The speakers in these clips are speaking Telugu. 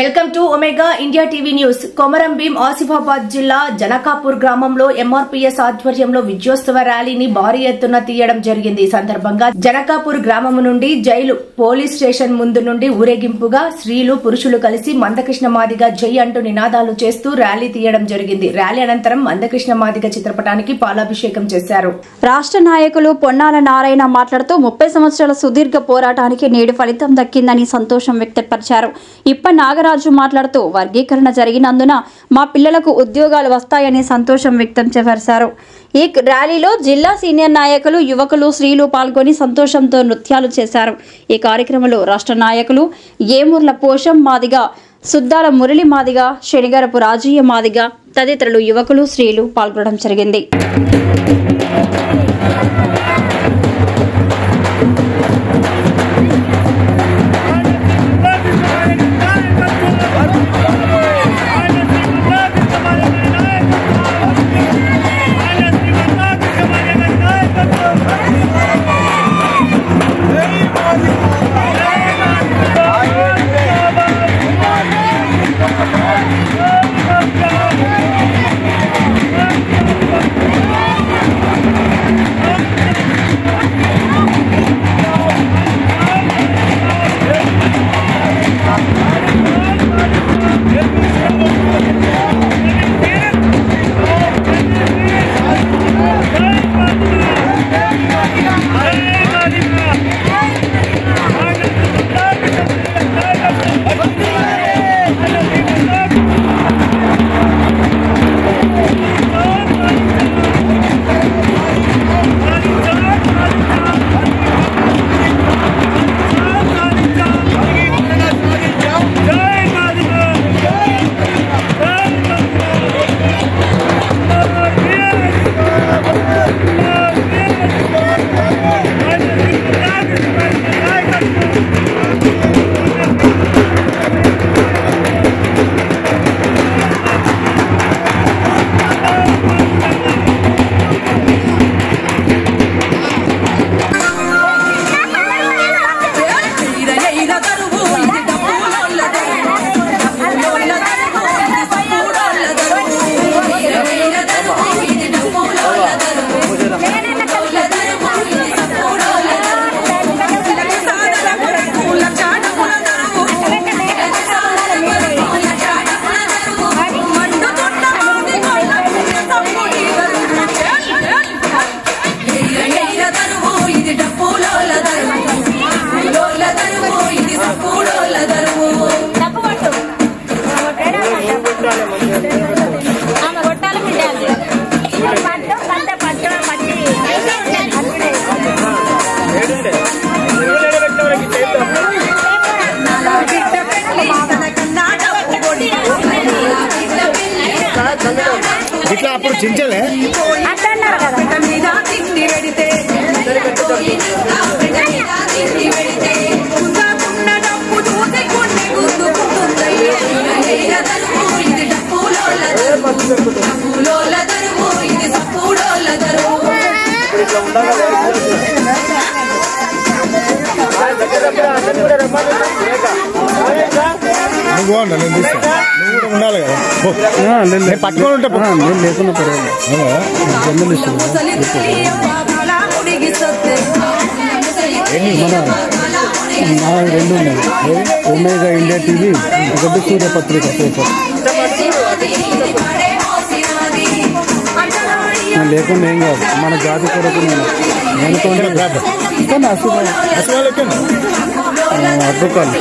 Welcome to omega India TV news. Komaram Bheem Asifabad జిల్లా జనకాపూర్ గ్రామంలో ఎంఆర్పీఎస్ ఆధ్వర్యంలో విజయోత్సవ ర్యాలీని భారీ ఎత్తున తీయడం జరిగింది. ఈ సందర్భంగా జనకాపూర్ గ్రామం నుండి జైలు పోలీస్ స్టేషన్ ముందు నుండి ఊరేగింపుగా స్త్రీలు పురుషులు కలిసి మందకృష్ణ మాదిగ జై అంటూ నినాదాలు చేస్తూ ర్యాలీ తీయడం జరిగింది. ర్యాలీ అనంతరం మందకృష్ణ మాదిగ చిత్రపటానికి పాలాభిషేకం చేశారు. రాష్ట్ర నాయకులు పొన్నాల నారాయణ మాట్లాడుతూ 30 సంవత్సరాల సుదీర్ఘ పోరాటానికి నేడు ఫలితం దక్కిందని సంతోషం వ్యక్తపరిచారు. నాగరాజు మాట్లాడుతూ వర్గీకరణ జరిగినందున మా పిల్లలకు ఉద్యోగాలు వస్తాయని సంతోషం వ్యక్తం చేశారు. ఈ ర్యాలీలో జిల్లా సీనియర్ నాయకులు, యువకులు, స్త్రీలు పాల్గొని సంతోషంతో నృత్యాలు చేశారు. ఈ కార్యక్రమంలో రాష్ట్ర నాయకులు ఏమూర్ల పోషం మాదిగ, సుద్దాల మురళి మాదిగ, శనిగరపు రాజయ్య మాదిగ తదితరులు యువకులు, స్త్రీలు పాల్గొనడం జరిగింది. ఇట్లా అప్పుడు చించలే నువ్వు బాగుంటా, నేను తీస్తా. నువ్వు కూడా ఉండాలి కదా, పట్టుకొని ఉంటే నేను లేకుండా పర్వాలేదు. జర్నలిస్ట్ మన రెండు ఉన్నాయి, ఒమేగా ఇండియా టీవీ, ఒకటి సూర్యపత్రిక పేపర్. లేకుండా ఏం కాదు, మన జాతి కొరకు నేను అడుకోకాలి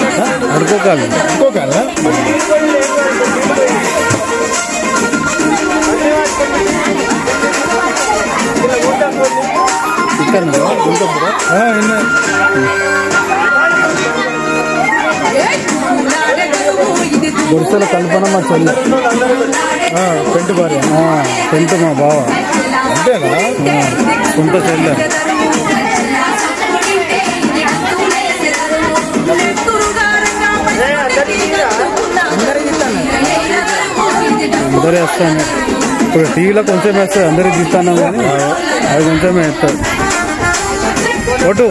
ఇక్కడ గుడిసెల కల్పన మా చెల్లి, పెంటు భార్య, పెంటు మా బావ, అంతేనా సొంత చెల్లె. అందరూ వేస్తాను, ఇప్పుడు టీవీలో కొంచెం వేస్తారు, అందరికి తీస్తాను కానీ అది కొంచెమే వేస్తారు. ఓటు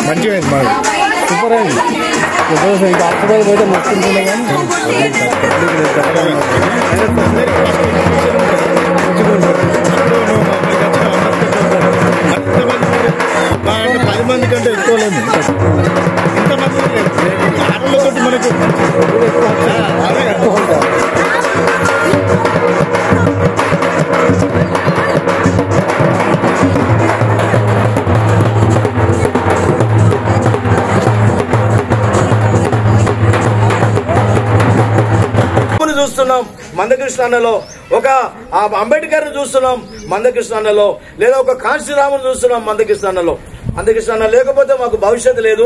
మంచిగా అయింది మాది సూపర్ అయింది ఇంకా ఆకుపడి పోతే మొత్తం కానీ 10 మంది కంటే ఎక్కువ లేదు ఇంతమంది ఆటలతో మనకు ఎక్కువ ఉంటారు. చూస్తున్నాం మందకృష్ణలో, ఒక అంబేద్కర్ చూస్తున్నాం మందకృష్ణలో, లేదా ఒక కాంశీరామును చూస్తున్నాం మందకృష్ణలో. మందకృష్ణ లేకపోతే మాకు భవిష్యత్తు లేదు.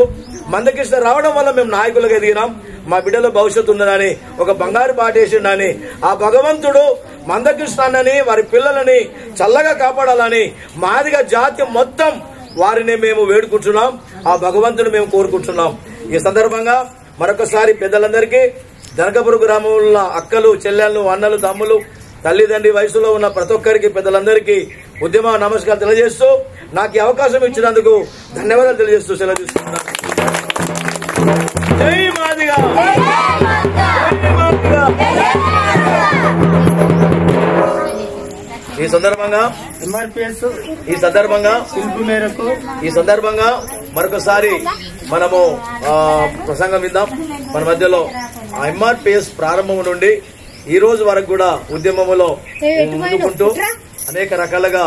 మందకృష్ణ రావడం వల్ల మేము నాయకులుగా ఎదిగినాం. మా బిడ్డలో భవిష్యత్తు ఉందని, ఒక బంగారు పాటేసిండని ఆ భగవంతుడు మందకృష్ణని వారి పిల్లలని చల్లగా కాపాడాలని మాదిగ జాతి మొత్తం వారిని మేము వేడుకుంటున్నాం. ఆ భగవంతుడు మేము కోరుకుంటున్నాం. ఈ సందర్భంగా మరొకసారి పెద్దలందరికీ, జనకాపూర్ గ్రామంలో అక్కలు, చెల్లెళ్ళు, అన్నలు, తమ్ములు, తల్లిదండ్రి వయసులో ఉన్న ప్రతి ఒక్కరికి, పెద్దలందరికీ ఉద్యమ నమస్కారం తెలియజేస్తూ, నాకు ఈ అవకాశం ఇచ్చినందుకు ధన్యవాదాలు తెలియజేస్తూ సెలవు తీసుకుంటున్నాను. జై మాదిగ, జై మాదిగ. ఈ సందర్భంగా మరొకసారి మనము ప్రసంగం ఇద్దాం. మన మధ్యలో ఎంఆర్పిఎస్ ప్రారంభం నుండి ఈ రోజు వరకు కూడా ఉద్యమంలో ముందుకుంటూ అనేక రకాలుగా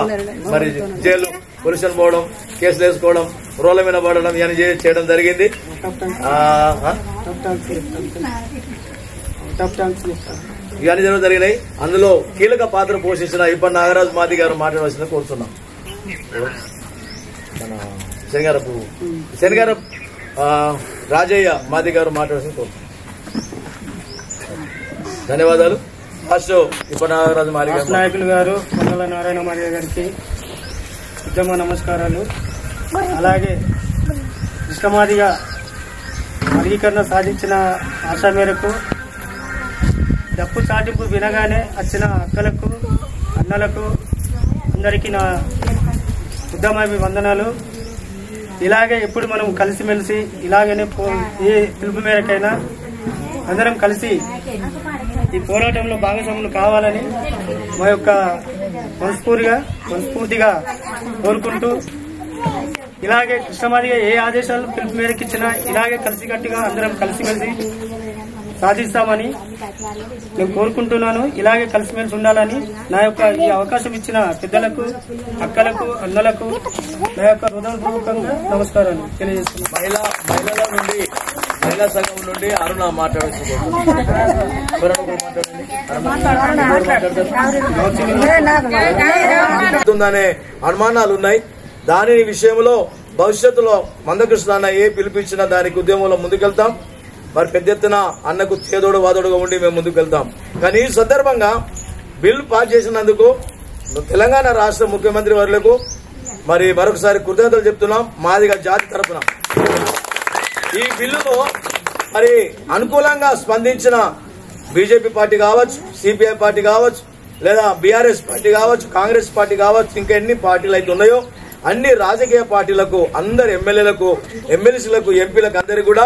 మరి జైలు పొల్యూషన్ పోవడం, కేసులు వేసుకోవడం, రోడ్ల మీద పడడం ఇవన్నీ చేయడం జరిగింది. ఇవన్నీ జరిగినాయి. అందులో కీలక పాత్ర పోషించిన ఇప్పటి నాగరాజు మాది గారు మాట్లాడవలసిన కోరుతున్నాం. మన శనిగారపు రాజయ్య మాది గారు మాట్లాడాల్సిన కోరుతున్నాం. ధన్యవాదాలు. ఫస్ట్ ఇప్పటి నాగరాజు మాది నాయకులు గారు కొండల నారాయణ మాది గారికి ఉద్యమ నమస్కారాలు. అలాగే కృష్ణమాదిగా వర్గీకరణ సాధించిన ఆశ మేరకు డప్పు చాటింపు వినగానే వచ్చిన అక్కలకు, అన్నలకు అందరికీ నా ఉద్యమాభివందనాలు. ఇలాగే ఎప్పుడు మనం కలిసిమెలిసి ఇలాగనే ఏ పిలుపు మేరకైనా అందరం కలిసి ఈ పోరాటంలో భాగస్వాములు కావాలని మా యొక్క మనస్ఫూర్తిగా కోరుకుంటూ, ఇలాగే కృష్ణమాదిగా ఏ ఆదేశాలు పిలుపు మేరకు ఇచ్చినా ఇలాగే కలిసికట్టుగా అందరం కలిసిమెలిసి సాధిస్తామని నేను కోరుకుంటున్నాను. ఇలాగే కలిసిమెలిసి ఉండాలని నా యొక్క ఈ అవకాశం ఇచ్చిన పెద్దలకు, అక్కలకు, అన్నలకు నా యొక్క హృదయపూర్వకంగా నమస్కారాలు తెలియజేస్తున్నాను. మహిళా సంఘం నుండి అరుణ మాట్లాడుతుంది. అనుమానాలు ఉన్నాయి. దాని విషయంలో భవిష్యత్తులో మందకృష్ణ అన్న ఏ పిలిపించినా దానికి ఉద్యమంలో ముందుకెళ్తాం. మరి పెద్ద ఎత్తున అన్నకు చేదోడు వాదోడుగా ఉండి మేము ముందుకు వెళ్తాం. కానీ ఈ సందర్భంగా బిల్ పాస్ చేసినందుకు తెలంగాణ రాష్ట్ర ముఖ్యమంత్రి వర్యులకు మరి మరొకసారి కృతజ్ఞతలు చెప్తున్నాం మాదిగ జాతి తరఫున. ఈ బిల్లును మరి అనుకూలంగా స్పందించిన బీజేపీ పార్టీ కావచ్చు, సిపిఐ పార్టీ కావచ్చు, లేదా బీఆర్ఎస్ పార్టీ కావచ్చు, కాంగ్రెస్ పార్టీ కావచ్చు, ఇంకా ఎన్ని పార్టీలు అయితే ఉన్నాయో అన్ని రాజకీయ పార్టీలకు, అందరు ఎమ్మెల్యేలకు, ఎమ్మెల్సీలకు, ఎంపీలకు అందరికీ కూడా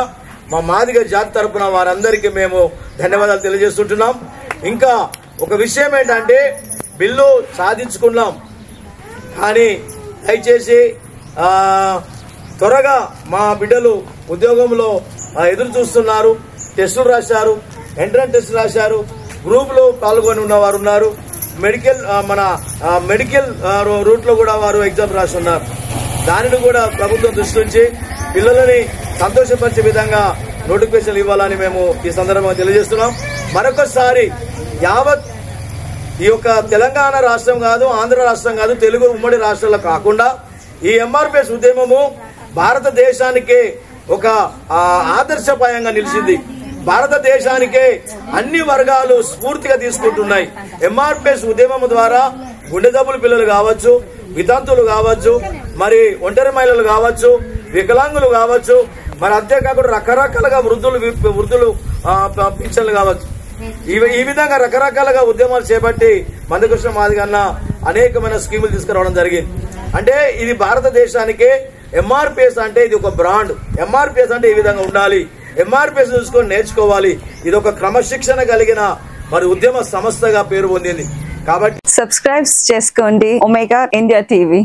మా మాదిగ జాతి తరఫున వారందరికీ మేము ధన్యవాదాలు తెలియజేస్తుంటున్నాం. ఇంకా ఒక విషయం ఏంటంటే బిల్లు సాధించుకున్నాం, కానీ దయచేసి త్వరగా మా బిడ్డలు ఉద్యోగంలో ఎదురు చూస్తున్నారు. టెస్టులు రాశారు, ఎంట్రన్స్ టెస్ట్ రాశారు, గ్రూప్ లో పాల్గొని ఉన్నవారు ఉన్నారు. మెడికల్ రూట్ లో కూడా వారు ఎగ్జామ్ రాస్తున్నారు. దానిని కూడా ప్రభుత్వం దృష్టి నుంచి పిల్లలని సంతోషపరిచే విధంగా నోటిఫికేషన్లు ఇవ్వాలని మేము ఈ సందర్భంగా తెలియజేస్తున్నాం. మరొకసారి యావత్ ఈ యొక్క తెలంగాణ రాష్ట్రం కాదు, ఆంధ్ర రాష్ట్రం కాదు, తెలుగు ఉమ్మడి రాష్ట్రాల్లో కాకుండా ఈ ఎంఆర్పిఎస్ ఉద్యమము భారతదేశానికే ఒక ఆదర్శప్రాయంగా నిలిచింది. భారతదేశానికే అన్ని వర్గాలు స్ఫూర్తిగా తీసుకుంటున్నాయి. ఎంఆర్పిఎస్ ఉద్యమం ద్వారా గుండె జబ్బుల పిల్లలు కావచ్చు, వితంతులు కావచ్చు, మరి ఒంటరి మహిళలు కావచ్చు, వికలాంగులు కావచ్చు, మరి అంతేకాకుండా రకరకాలుగా వృద్ధులు పింఛన్లు కావచ్చు. ఈ విధంగా రకరకాలుగా ఉద్యమాలు చేపట్టి మందకృష్ణ మాదిగ అన్న అనేకమైన స్కీములు తీసుకురావడం జరిగింది. అంటే ఇది భారతదేశానికే ఎంఆర్పిఎస్ అంటే ఇది ఒక బ్రాండ్. ఎంఆర్పిఎస్ అంటే ఈ విధంగా ఉండాలి, ఎంఆర్పిఎస్ చూసుకొని నేర్చుకోవాలి. ఇది ఒక క్రమశిక్షణ కలిగిన మరి ఉద్యమ సంస్థగా పేరు పొందింది. కాబట్టి సబ్స్క్రైబ్ చేసుకోండి ఒమేగా ఇండియా టీవీ.